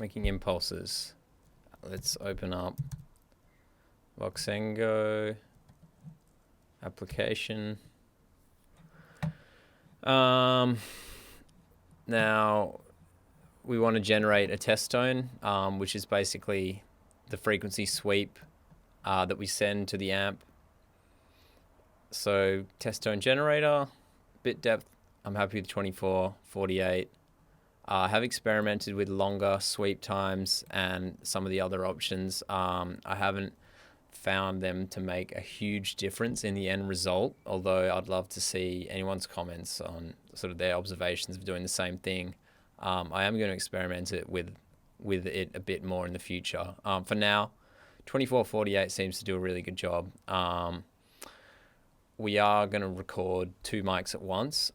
making impulses. Let's open up Voxengo application. Now we want to generate a test tone, which is basically the frequency sweep that we send to the amp. So test tone generator, bit depth, I'm happy with 24, 48. I have experimented with longer sweep times and some of the other options. I haven't found them to make a huge difference in the end result, although I'd love to see anyone's comments on sort of their observations of doing the same thing. I am going to experiment it with it a bit more in the future. For now, 24-48 seems to do a really good job. We are going to record 2 mics at once.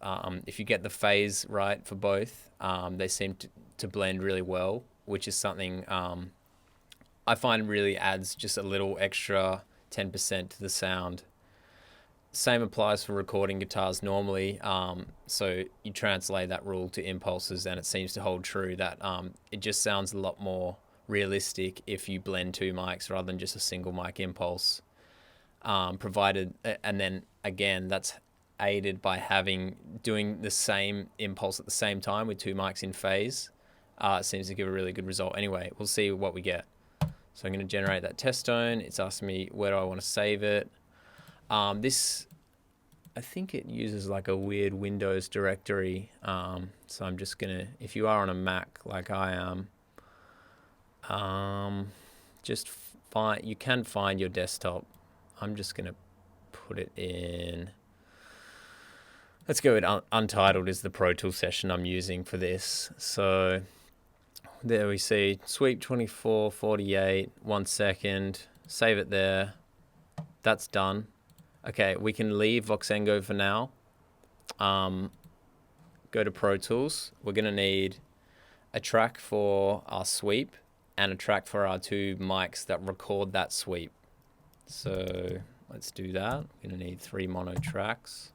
If you get the phase right for both, they seem to blend really well, which is something I find really adds just a little extra 10% to the sound. Same applies for recording guitars normally. So you translate that rule to impulses and it seems to hold true that it just sounds a lot more realistic if you blend 2 mics rather than just a single mic impulse. Provided, and then again, that's aided by doing the same impulse at the same time with 2 mics in phase. It seems to give a really good result. Anyway, we'll see what we get. So I'm going to generate that test tone. It's asking me where do I want to save it. This, I think it uses like a weird Windows directory. So I'm just going to, if you are on a Mac like I am, you can find your desktop. I'm just going to put it in. Let's go with Untitled is the Pro Tools session I'm using for this. So there we see sweep 24, 48, 1 second. Save it there. That's done. Okay, we can leave Voxengo for now. Go to Pro Tools. We're going to need a track for our sweep and a track for our 2 mics that record that sweep. So let's do that. We're going to need 3 mono tracks.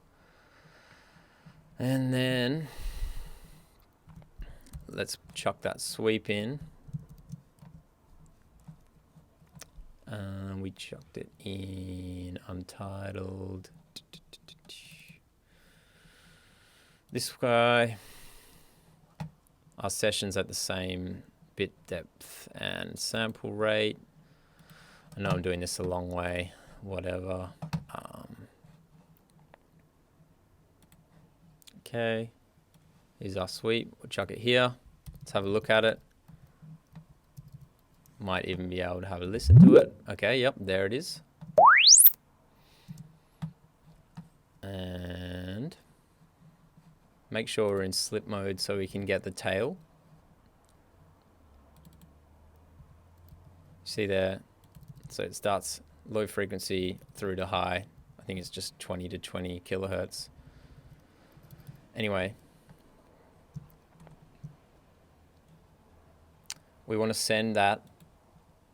And then let's chuck that sweep in. We chucked it in Untitled. This guy. Our session's at the same bit depth and sample rate. I know I'm doing this a long way, whatever. Okay, here's our sweep. We'll chuck it here. Let's have a look at it. Might even be able to have a listen to it. Okay, yep, there it is. And make sure we're in slip mode so we can get the tail. See there? So it starts low frequency through to high. I think it's just 20 to 20 kilohertz. Anyway, we want to send that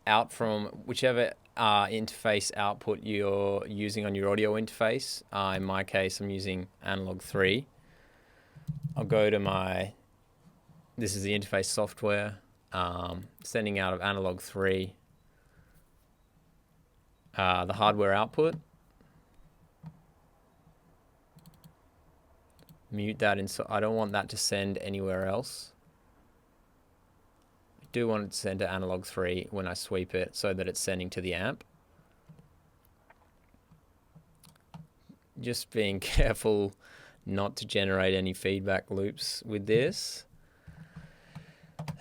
out from whichever interface output you're using on your audio interface. In my case, I'm using analog 3. I'll go to this is the interface software, sending out of analog 3. The hardware output. Mute that I don't want that to send anywhere else. I do want it to send to analog 3 when I sweep it so that it's sending to the amp. Just being careful not to generate any feedback loops with this.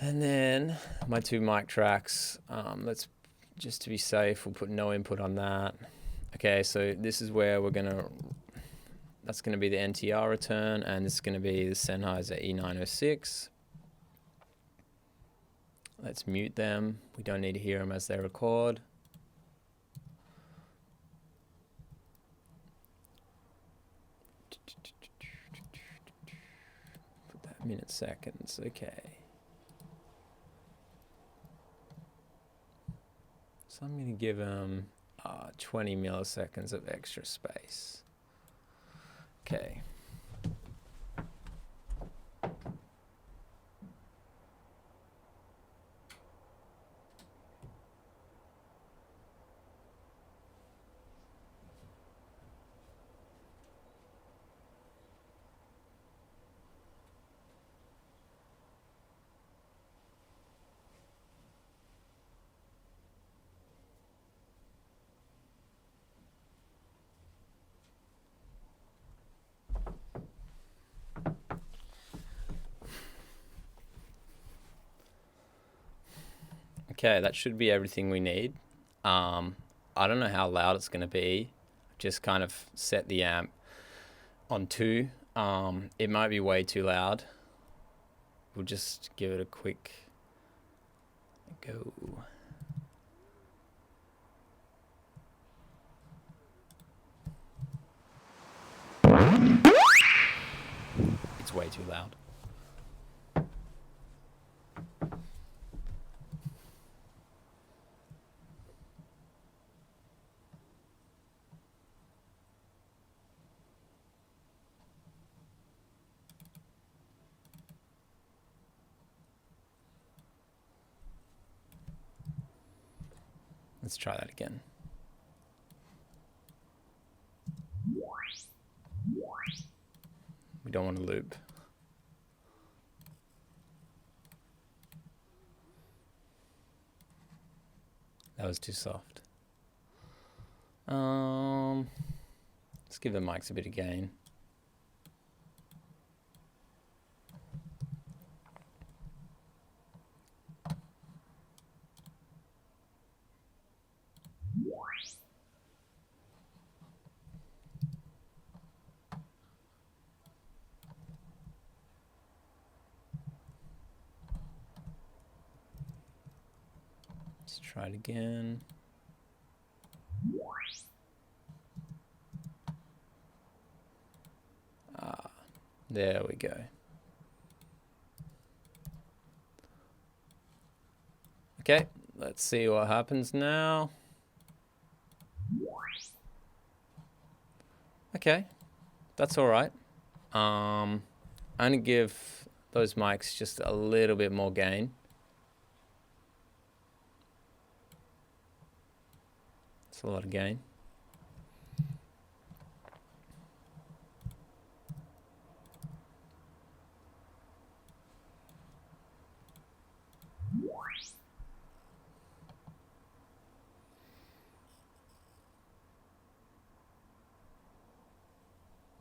And then my 2 mic tracks, let's just to be safe, we'll put no input on that. Okay, so this is where that's going to be the NTR return, and this is going to be the Sennheiser E906. Let's mute them. We don't need to hear them as they record. Put that minute seconds, okay. So I'm going to give them 20 milliseconds of extra space. Okay. Okay, that should be everything we need. I don't know how loud it's going to be. Just kind of set the amp on 2. It might be way too loud. We'll just give it a quick go. It's way too loud. Let's try that again. We don't want to loop. That was too soft. Let's give the mics a bit of gain. Let's try it again. There we go. Okay, let's see what happens now. Okay, that's all right. I'm gonna give those mics just a little bit more gain. It's a lot of gain.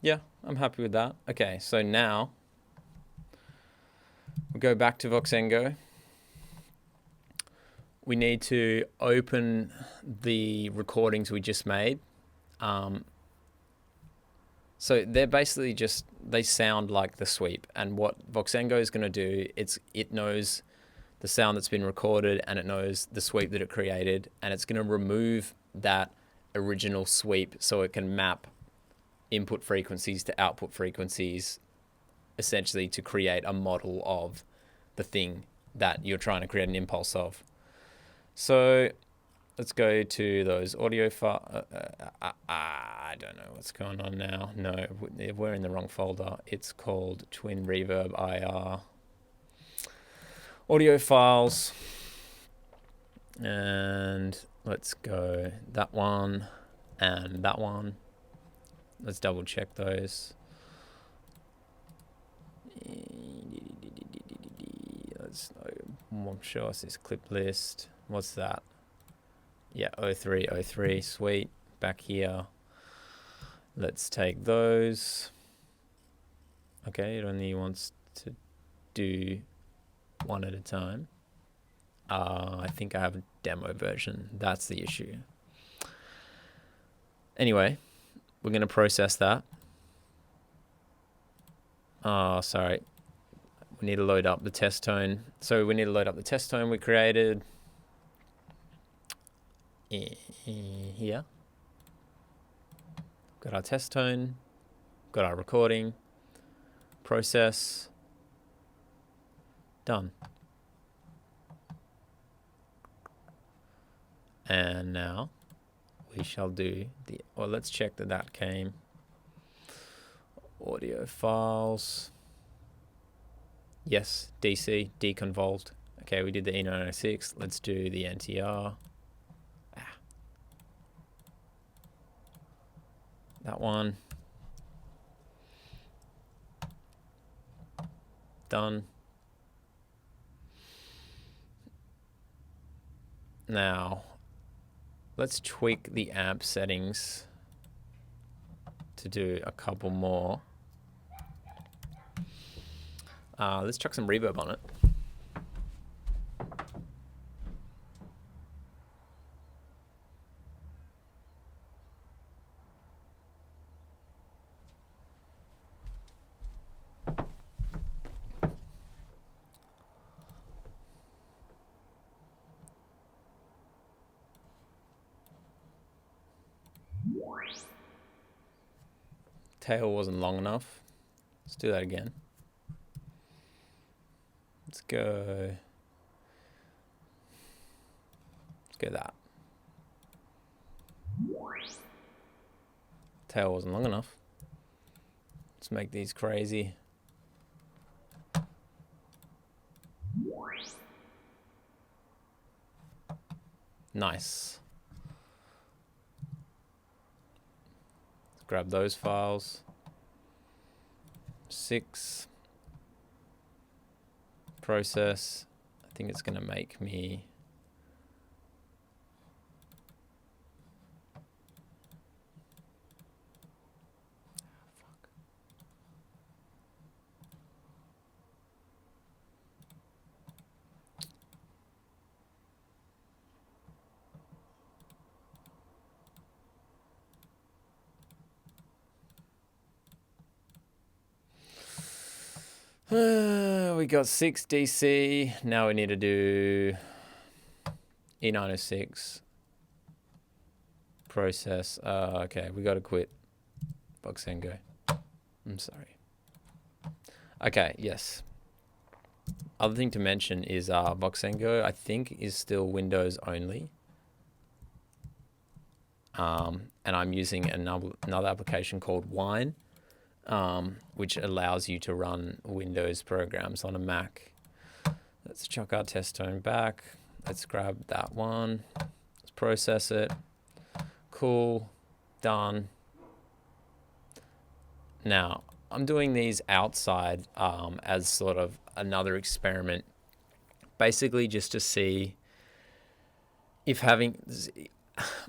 Yeah, I'm happy with that. Okay, so now we'll go back to Voxengo. We need to open the recordings we just made. So they're basically just, they sound like the sweep. And what Voxengo is going to do, it knows the sound that's been recorded and it knows the sweep that it created. And it's going to remove that original sweep so it can map input frequencies to output frequencies, essentially to create a model of the thing that you're trying to create an impulse of. So let's go to those audio files. I don't know what's going on now. No, we're in the wrong folder. It's called Twin Reverb IR. Audio files. And let's go that one and that one. Let's double check those. Let's show us this clip list. What's that? Yeah, 0303, sweet. Back here. Let's take those. Okay, it only wants to do one at a time. I think I have a demo version. That's the issue. Anyway, we're going to process that. Oh, sorry. We need to load up the test tone. So we need to load up the test tone we created. Here. Got our test tone. Got our recording. Process. Done. And now we shall do the, well, let's check that that came. Audio files. Yes, DC, deconvolved. Okay, we did the E906. Let's do the NTR. That one. Done. Now, let's tweak the amp settings to do a couple more. Let's chuck some reverb on it. Tail wasn't long enough. Let's do that again. Let's go that. Tail wasn't long enough. Let's make these crazy. Nice. Let's grab those files. 6. Process. I think it's going to make me... we got 6 DC. Now we need to do E906. Process. Okay, we got to quit Voxengo. I'm sorry. Okay, yes. Other thing to mention is Voxengo, I think, is still Windows only. And I'm using another application called Wine, which allows you to run Windows programs on a Mac. Let's chuck our test tone back. Let's grab that one. Let's process it. Cool. Done. Now, I'm doing these outside as sort of another experiment, basically just to see if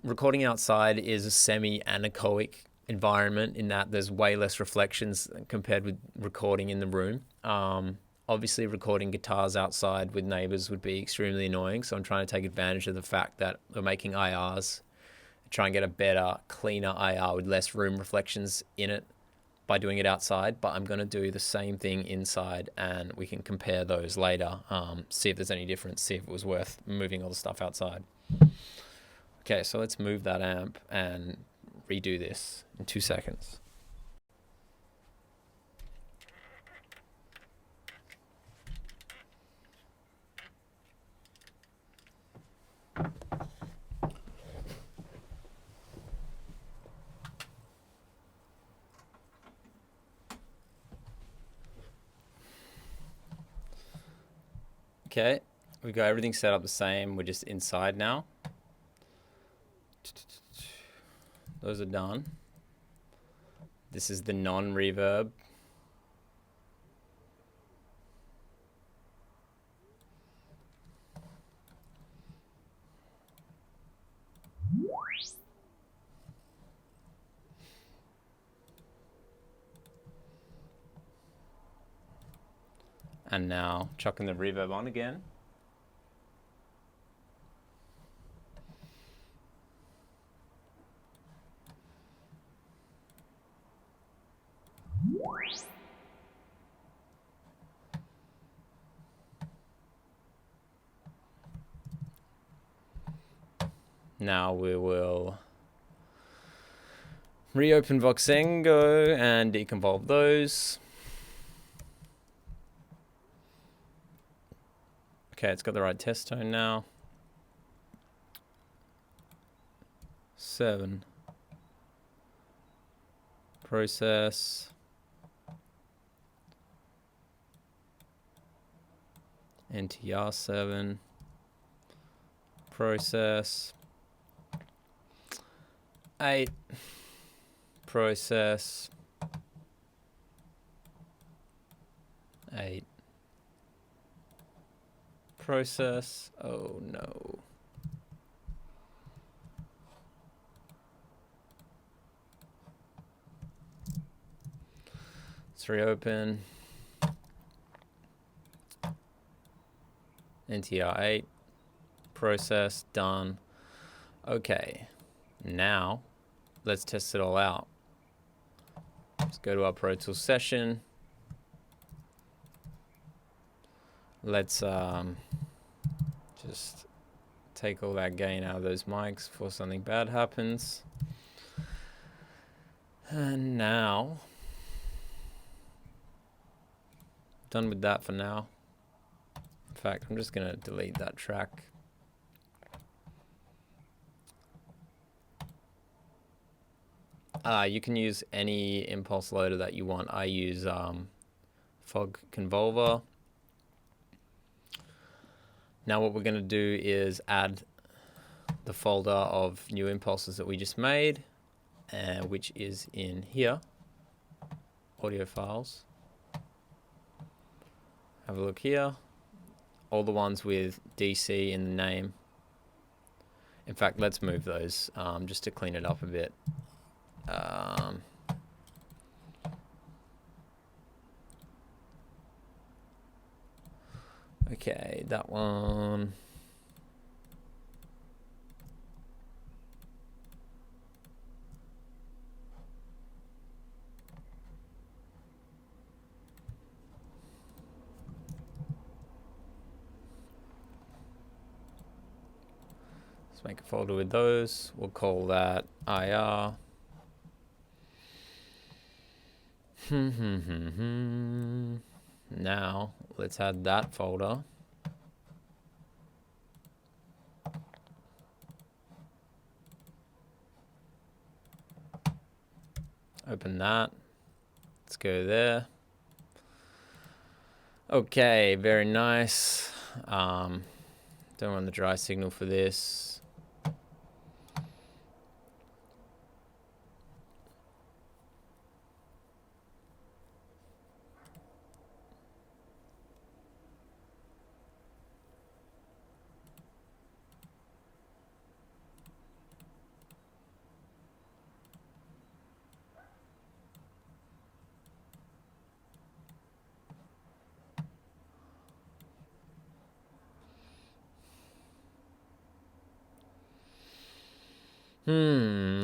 recording outside is a semi-anechoic environment in that there's way less reflections compared with recording in the room. Obviously, recording guitars outside with neighbors would be extremely annoying, so I'm trying to take advantage of the fact that we're making IRs, try and get a better, cleaner IR with less room reflections in it by doing it outside. But I'm going to do the same thing inside, and we can compare those later, see if there's any difference, see if it was worth moving all the stuff outside. Okay, so let's move that amp and redo this in 2 seconds. Okay, we got everything set up the same. We're just inside now. Those are done. This is the non-reverb. And now chucking the reverb on again. Now we will reopen Voxengo and deconvolve those. Okay, it's got the right test tone now. 7. Process. NTR 7. Process. 8. Process. 8. Process. Oh no. Let's reopen. NTR 8. Process. Done. Okay. Now, let's test it all out. Let's go to our Pro Tools session. Let's just take all that gain out of those mics before something bad happens. And now, done with that for now. In fact, I'm just going to delete that track. You can use any impulse loader that you want. I use Fog Convolver. Now what we're going to do is add the folder of new impulses that we just made, which is in here, audio files. Have a look here. All the ones with DC in the name. In fact, let's move those just to clean it up a bit. Okay, that one. Let's make a folder with those. We'll call that IR. Now, let's add that folder. Open that. Let's go there. Okay, very nice. Don't run the dry signal for this.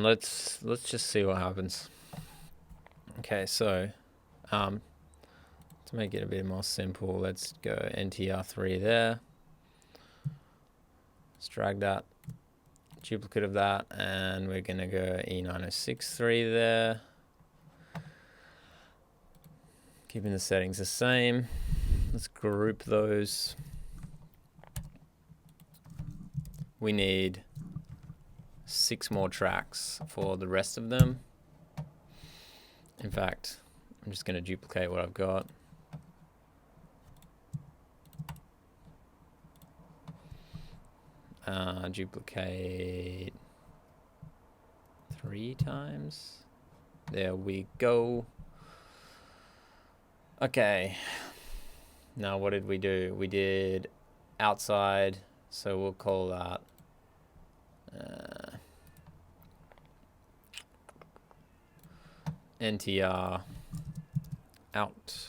Let's just see what happens. Okay, so to make it a bit more simple, let's go NTR3 there. Let's drag that, duplicate of that, and we're gonna go E9063 there. Keeping the settings the same. Let's group those. We need 6 more tracks for the rest of them. In fact, I'm just going to duplicate what I've got. Duplicate 3 times. There we go. Okay. Now what did we do? We did outside, so we'll call that NTR out.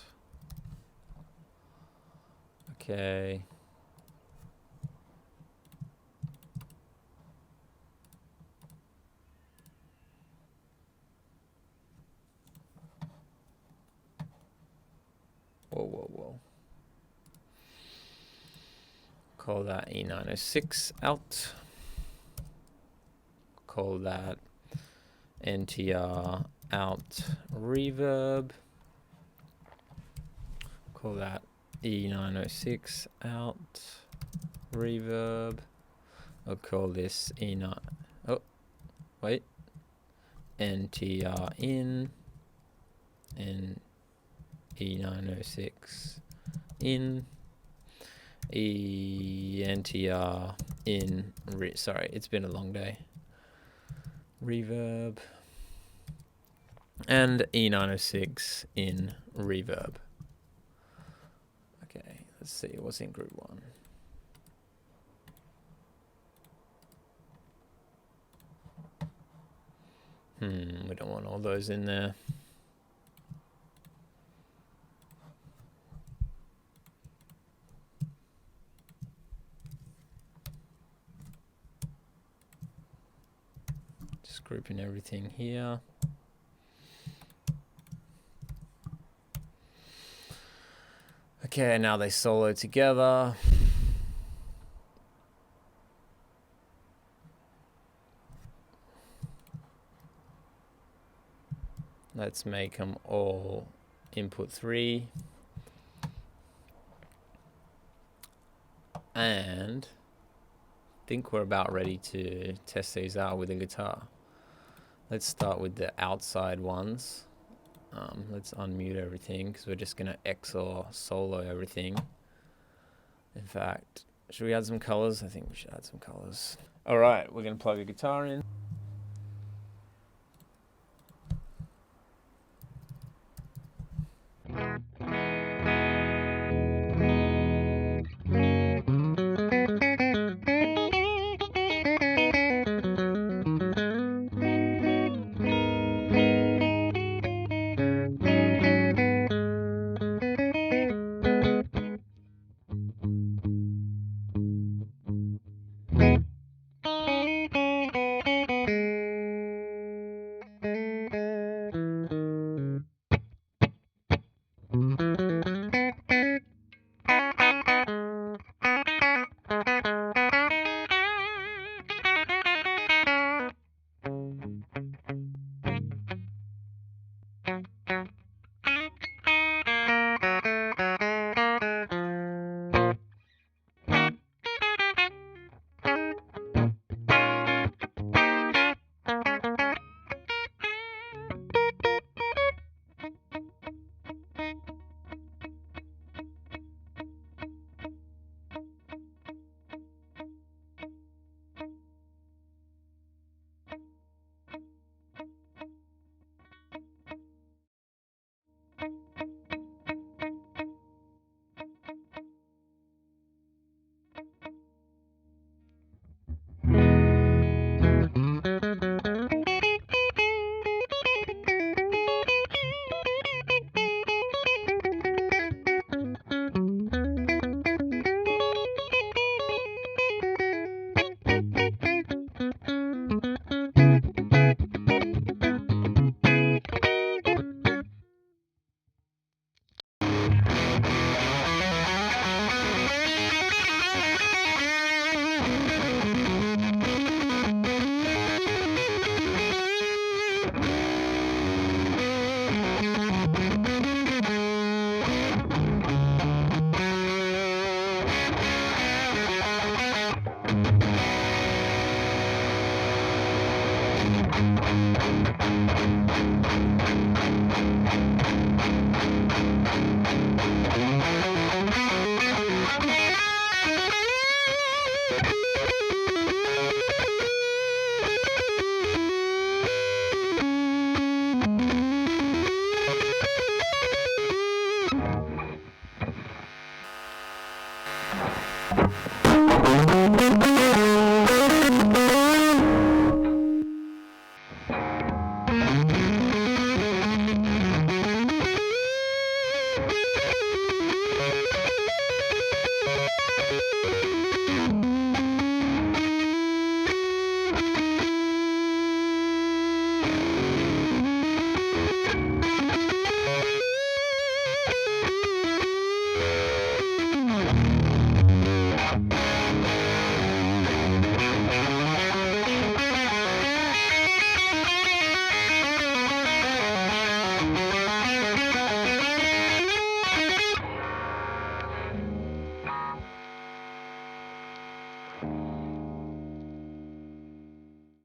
Okay. Whoa. Call that E906 out. Call that NTR out reverb. Call that E906 out reverb. I'll call this E9. Oh, wait. NTR in and E906 in. NTR in. Sorry, it's been a long day. Reverb. And E906 in reverb. Okay, let's see what's in group 1. We don't want all those in there. Just grouping everything here. Okay, now they solo together. Let's make them all input 3. And I think we're about ready to test these out with a guitar. Let's start with the outside ones. Let's unmute everything because we're just going to XOR solo everything. In fact, should we add some colors? I think we should add some colors. All right, we're going to plug a guitar in.